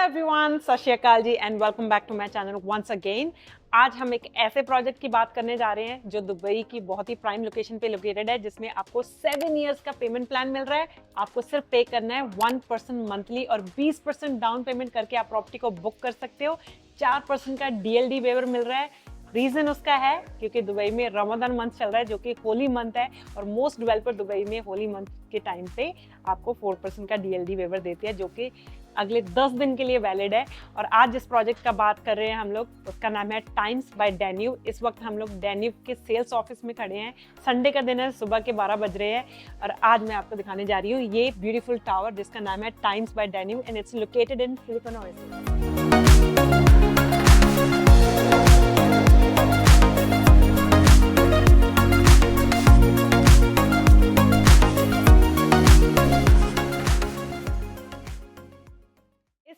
Everyone, Sat Shri Akal ji and welcome back to my channel once again. आज हम एक ऐसे प्रोजेक्ट की बात करने जा रहे हैं जो दुबई की बहुत ही प्राइम लोकेशन पे लोकेटेड है, जिसमें आपको 7 इयर्स का पेमेंट प्लान मिल रहा है। आपको सिर्फ पे करना है 1% मंथली और 20% डाउन पेमेंट करके आप प्रॉपर्टी को बुक कर सकते हो। 4% का DLD वेवर मिल रहा है। रीजन उसका है क्योंकि दुबई में रमजान मंथ चल रहा है जो कि होली मंथ है, और मोस्ट डेवलपर दुबई में होली मंथ के टाइम पे आपको 4% का DLD वेवर देते हैं, जो कि अगले 10 दिन के लिए वैलिड है। और आज जिस प्रोजेक्ट का बात कर रहे हैं हम लोग, उसका नाम है टाइम्स बाय डेन्यूब। इस वक्त हम लोग डेन्यूब के सेल्स ऑफिस में खड़े हैं। संडे का दिन है, सुबह के 12 बज रहे हैं और आज मैं आपको दिखाने जा रही हूँ ये ब्यूटीफुल टावर जिसका नाम है times bye Danube and it's located in silicon oasis.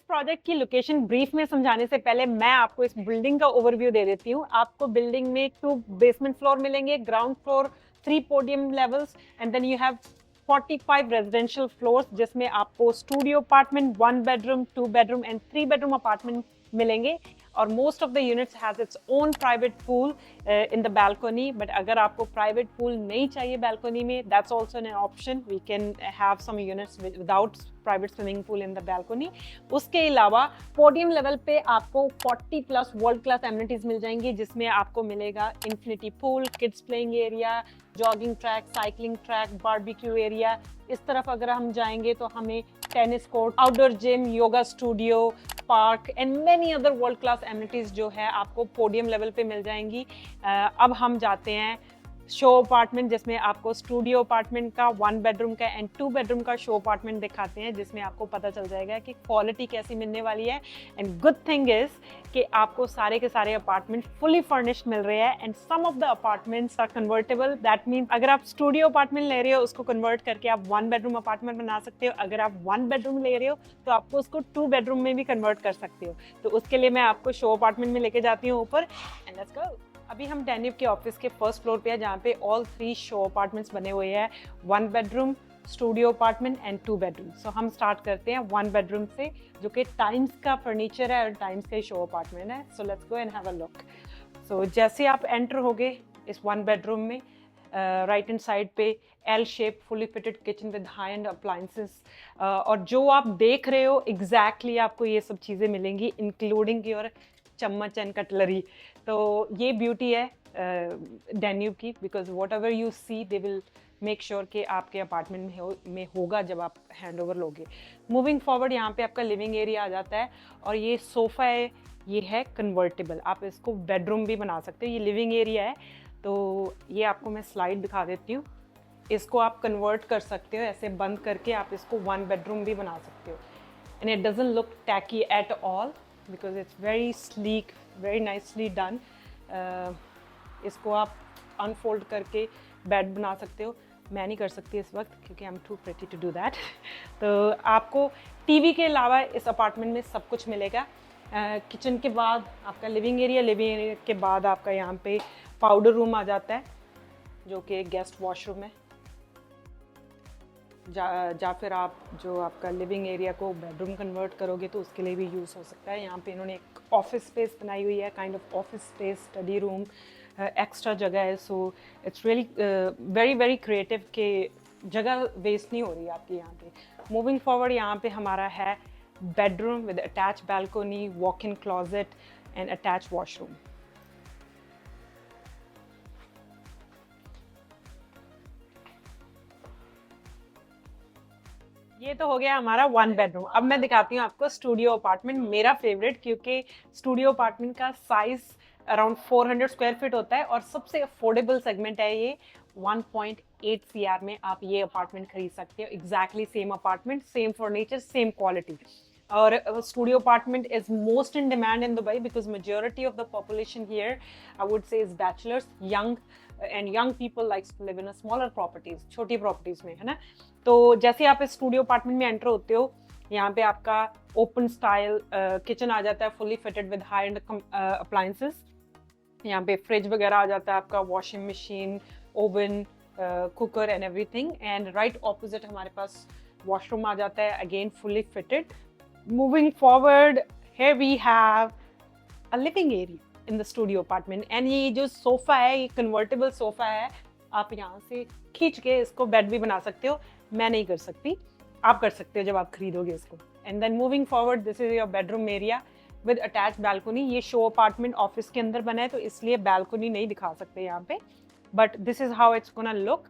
Project की लोकेशन ब्रीफ में समझाने से पहले मैं आपको इस बिल्डिंग का ओवरव्यू दे देती हूँ। आपको बिल्डिंग में 2 बेसमेंट फ्लोर मिलेंगे, ground floor 3 podium levels and then you have 45 residential floors, जिसमें आपको studio apartment, 1 bedroom, 2 bedroom and 3 bedroom apartment मिलेंगे। और most of the units has its own private pool in the balcony. But अगर आपको private pool नहीं चाहिए balcony में, that's also an option. We can have some units without private swimming pool in the balcony. उसके अलावा podium level पे आपको 40 plus world class amenities मिल जाएंगी, जिसमें आपको मिलेगा infinity pool, kids playing area, jogging track, cycling track, barbecue area. इस तरफ अगर हम जाएंगे तो हमें tennis court, outdoor gym, yoga studio, park and many other world class amenities जो है आपको पोडियम लेवल पे मिल जाएंगी। अब हम जाते हैं शो अपार्टमेंट, जिसमें आपको स्टूडियो अपार्टमेंट का, 1 बेडरूम का एंड 2 बेडरूम का शो अपार्टमेंट दिखाते हैं, जिसमें आपको पता चल जाएगा कि क्वालिटी कैसी मिलने वाली है। एंड गुड थिंग इज कि आपको सारे के सारे अपार्टमेंट फुली फर्निश्ड मिल रहे हैं and some of the apartments are convertible. That mean अगर आप स्टूडियो अपार्टमेंट ले रहे हो, उसको कन्वर्ट करके आप 1 बेडरूम अपार्टमेंट बना सकते हो। अगर आप 1 बेडरूम ले रहे हो तो आपको उसको 2 बेडरूम में भी कन्वर्ट कर सकते हो। तो उसके लिए मैं आपको शो अपार्टमेंट में लेके जाती हूँ ऊपर एंड लेट्स गो। अभी हम डेन्यूब के ऑफिस के फर्स्ट फ्लोर पे है, जहाँ पे ऑल 3 शो अपार्टमेंट्स बने हुए हैं, 1 bedroom, studio apartment and 2 bedroom. So हम स्टार्ट करते हैं 1 बेडरूम से, जो कि टाइम्स का फर्नीचर है और टाइम्स का ही शो अपार्टमेंट है। So let's go and have a look. So जैसे आप एंटर होगे इस 1 बेडरूम में, राइट हैंड साइड पे L shape fully fitted kitchen with high end appliances, और जो आप देख रहे हो एग्जैक्टली आपको ये सब चीज़ें मिलेंगी, इंक्लूडिंग योर चम्मच एंड कटलरी। तो ये ब्यूटी है डेन्यूब की, because whatever you see they will make sure कि आपके अपार्टमेंट में होगा जब आप हैंड ओवर लोगे। मूविंग फॉरवर्ड, यहाँ पे आपका लिविंग एरिया आ जाता है और ये सोफ़ा है, ये है कन्वर्टेबल, आप इसको बेडरूम भी बना सकते हो। ये लिविंग एरिया है, तो ये आपको मैं स्लाइड दिखा देती हूँ। इसको आप कन्वर्ट कर सकते हो, ऐसे बंद करके आप इसको 1 बेडरूम भी बना सकते हो। And it doesn't look tacky at all because it's very sleek, very nicely done. इसको आप अनफोल्ड करके बेड बना सकते हो। मैं नहीं कर सकती इस वक्त क्योंकि I am too pretty to do that. तो आपको टीवी के अलावा इस अपार्टमेंट में सब कुछ मिलेगा। किचन के बाद आपका लिविंग एरिया के बाद आपका यहाँ पे पाउडर रूम आ जाता है, जो कि एक गेस्ट वॉशरूम है। या फिर आप जो आपका लिविंग एरिया को बेडरूम कन्वर्ट करोगे तो उसके लिए भी यूज़ हो सकता है। यहाँ पे इन्होंने एक ऑफिस स्पेस बनाई हुई है, kind of office space, study room, extra जगह है। So it's really very very creative के जगह वेस्ट नहीं हो रही है आपकी यहाँ पे। मूविंग फॉरवर्ड, यहाँ पे हमारा है bedroom with attach balcony, walk in closet and attach washroom. ये तो हो गया हमारा 1 बेडरूम। अब मैं दिखाती हूँ आपको स्टूडियो अपार्टमेंट, मेरा फेवरेट, क्योंकि स्टूडियो अपार्टमेंट का साइज अराउंड 400 स्क्वायर फीट होता है और सबसे अफोर्डेबल सेगमेंट है ये। 1.8 CR में आप ये अपार्टमेंट खरीद सकते हो। Exactly same apartment, same furniture, same quality. और studio apartment is most in demand in Dubai because majority of the population here I would say is bachelors, young and young people likes to live in smaller properties, छोटी properties में, है ना। तो जैसे आप इस studio apartment में enter होते हो, यहाँ पे आपका ओपन स्टाइल किचन आ जाता है, fully fitted with high end appliances. यहाँ पे फ्रिज वगैरह आ जाता है आपका, washing machine, oven, cooker and everything. And right opposite हमारे पास वॉशरूम आ जाता है, again fully fitted. Moving forward, here we have a living area in the studio apartment. And ये जो सोफा है, ये कन्वर्टेबल सोफा है, आप यहाँ से खींच के इसको बेड भी बना सकते हो. मैं नहीं कर सकती, आप कर सकते हो जब आप खरीदोगे इसको. And then moving forward, this is your bedroom area with attach balcony. ये शो अपार्टमेंट ऑफिस के अंदर बना है तो इसलिए बैल्कनी नहीं दिखा सकते यहाँ पे, but this is how it's gonna look.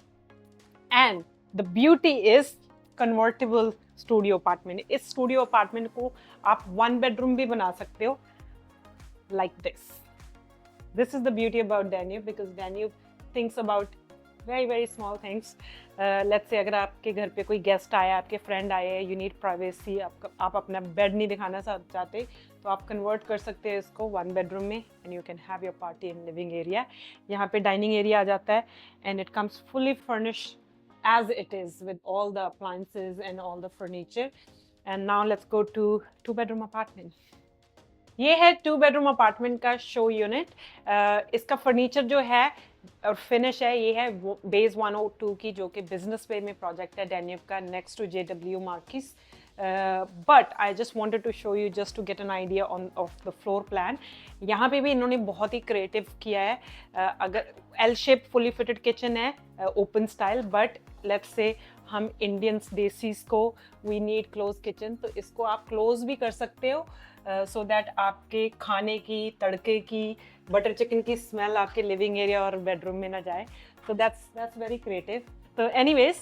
And the beauty is convertible studio apartment. इस स्टूडियो अपार्टमेंट को आप 1 बेडरूम भी बना सकते हो like this. This is the beauty about Danube, because Danube thinks about very small things. Let's say अगर आपके घर पे कोई गेस्ट आया, आपके फ्रेंड आए, you need privacy, आप अपना बेड नहीं दिखाना चाहते, तो आप कन्वर्ट कर सकते हैं इसको 1 बेडरूम में and you can have your party in living area. यहाँ पे डाइनिंग एरिया आ जाता है and it comes fully furnished as it is with all the appliances and all the furniture. And now let's go to 2 bedroom apartment. ये है 2 bedroom apartment का show unit. इसका furniture जो है और फिनिश है, ये है बेस 102 की, जो कि बिजनेस वे में प्रोजेक्ट है डैन्यूब का, next to JW Marquis. But I just wanted to show you just to get an idea on of the floor plan. यहाँ पे भी इन्होंने बहुत ही क्रिएटिव किया है. अगर L shape fully fitted kitchen है, open style, but let's say हम इंडियंस देसीज को वी नीड क्लोज किचन, तो इसको आप क्लोज भी कर सकते हो सो दैट आपके खाने की, तड़के की, बटर चिकन की स्मेल आपके लिविंग एरिया और बेडरूम में ना जाए. So that's very creative. तो एनीवेज,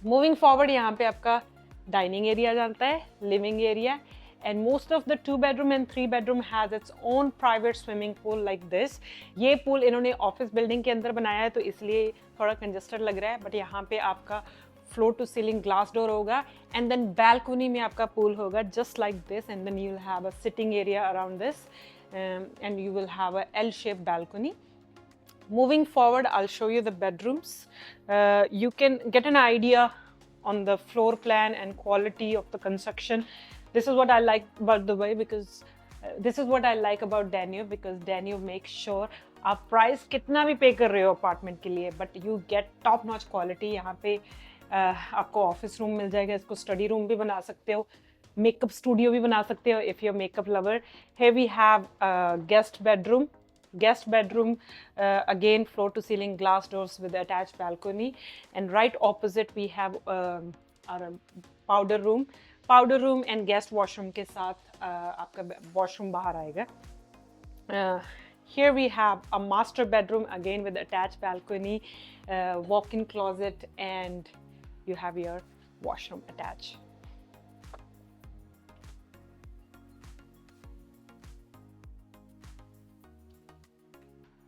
मूविंग फॉरवर्ड, यहाँ पे आपका डाइनिंग एरिया जाता है, living area, and most of the 2 bedroom and 3 bedroom has its own private swimming pool like this. ये pool इन्होंने ऑफिस बिल्डिंग के अंदर बनाया है तो इसलिए थोड़ा कंजस्टेड लग रहा है, बट यहाँ पे आपका floor to ceiling glass door होगा एंड देन बैल्कनी में आपका पूल होगा just like this, and then you will have a sitting area around this and you will have a L-shaped balcony. Moving forward, I'll show you the bedrooms. You can get an idea on the floor plan and quality of the construction. This is what I like about Dubai, because this is what I like about Danube, because Danube makes sure आप price कितना भी पे कर रहे हो apartment के लिए, but you get top notch quality. यहाँ पे आपको ऑफिस रूम मिल जाएगा, इसको स्टडी रूम भी बना सकते हो, मेकअप स्टूडियो भी बना सकते हो if you are makeup lover. Here we have guest bedroom, again floor to ceiling glass doors with attached balcony, and right opposite we have our powder room and guest washroom के साथ आपका washroom बाहर आएगा. Here we have a master bedroom again with attached balcony, walk-in closet, and you have your washroom attached.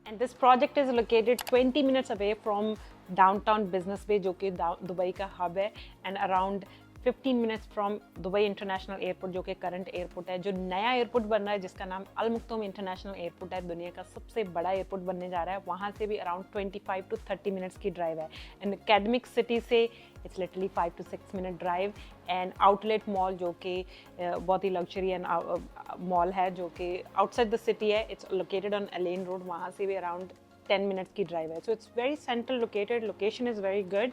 And this project is located 20 minutes away from downtown Business Bay, जो कि Dubai का hub है, and around 15 minutes from Dubai international airport, जो कि current airport है. जो नया airport बन रहा है जिसका नाम अल मक्तूम इंटरनेशनल एयरपोर्ट है, दुनिया का सबसे बड़ा एयरपोर्ट बनने जा रहा है, वहाँ से भी अराउंड 25 to 30 मिनट्स की ड्राइव है. एंड एकेडमिक सिटी से it's literally 5 to 6 minute drive. And outlet mall, जो कि बहुत ही लग्जरी एंड मॉल है, जो कि आउटसाइड द सिटी है, it's located on Al Ain road, वहाँ से भी अराउंड 10 मिनट्स की ड्राइव है. So it's very central located, location is very good,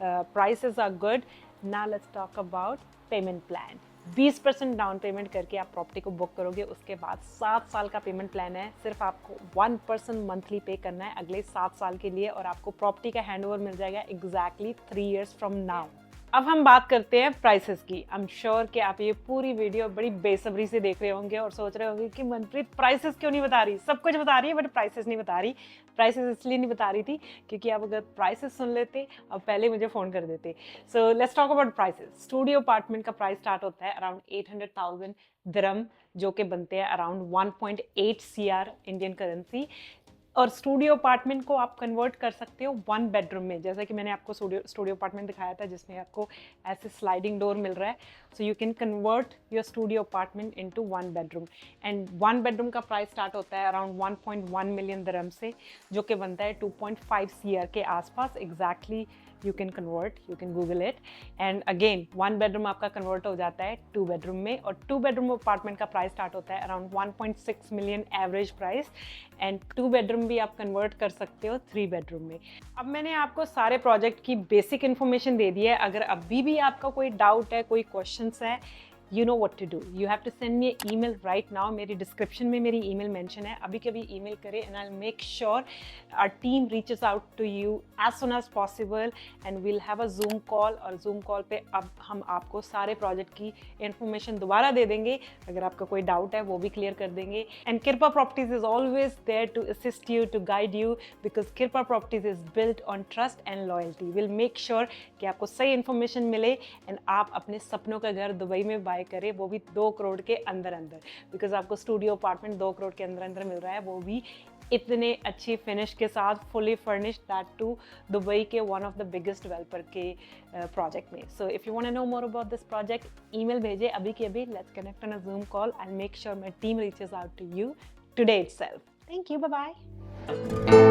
prices are good. Now let's talk about payment plan. 20% down payment करके आप property को book करोगे, उसके बाद 7 साल का पेमेंट प्लान है. सिर्फ आपको 1% मंथली पे करना है अगले 7 साल के लिए, और आपको प्रॉपर्टी का हैंडओवर मिल जाएगा एग्जैक्टली 3 years फ्रॉम नाउ. अब हम बात करते हैं प्राइसेस की. आई एम श्योर कि आप ये पूरी वीडियो बड़ी बेसब्री से देख रहे होंगे और सोच रहे होंगे कि मनप्रीत प्राइसेस क्यों नहीं बता रही, सब कुछ बता रही है बट प्राइसेस नहीं बता रही. प्राइसेस इसलिए नहीं बता रही थी क्योंकि आप अगर प्राइसेस सुन लेते अब पहले मुझे फ़ोन कर देते. So let's talk about prices. Studio apartment का प्राइस स्टार्ट होता है अराउंड 800,000 दिरहम, जो कि बनते हैं अराउंड 1.8 CR इंडियन करेंसी. और स्टूडियो अपार्टमेंट को आप कन्वर्ट कर सकते हो 1 बेडरूम में, जैसा कि मैंने आपको स्टूडियो अपार्टमेंट दिखाया था जिसमें आपको ऐसे स्लाइडिंग डोर मिल रहा है. So you can convert your studio apartment into 1 bedroom. And 1 bedroom का प्राइस स्टार्ट होता है अराउंड 1.1 मिलियन दिरहम से, जो कि बनता है 2.5 CR के आसपास. Exactly you can convert, you can Google it. And again 1 bedroom आपका कन्वर्ट हो जाता है 2 बेडरूम में, और 2 बेडरूम अपार्टमेंट का प्राइस स्टार्ट होता है around 1.6 million average price. And 2 bedroom भी आप कन्वर्ट कर सकते हो 3 बेडरूम में. अब मैंने आपको सारे प्रोजेक्ट की बेसिक इन्फॉर्मेशन दे दी है. अगर अभी भी आपका कोई डाउट है, कोई क्वेश्चंस है, you know what to do. You have to send me an email right now. मेरी description में मेरी email mention है, अभी कभी email करें, and I'll make sure our team reaches out to you as soon as possible, and we'll have a Zoom call, और Zoom call पे अब हम आपको सारे project की information दोबारा दे देंगे, अगर आपका कोई doubt है वो भी clear कर देंगे. And Kirpa Properties is always there to assist you, to guide you, because Kirpa Properties is built on trust and loyalty. We'll make sure कि आपको सही information मिले and आप अपने सपनों का घर दुबई में बाय करें, वो भी 2 करोड़ के अंदर अंदर, बिकॉज आपको स्टूडियो अपार्टमेंट 2 करोड़ के अंदर अंदर मिल रहा है, वो भी इतने अच्छी फिनिश के साथ, fully furnished, that too Dubai के one of the biggest developer के प्रोजेक्ट में. So if you want to know more about this project, email भेजें अभी के अभी. Let's connect on a Zoom call. I make sure my team reaches out to you today itself. Thank you. Bye bye.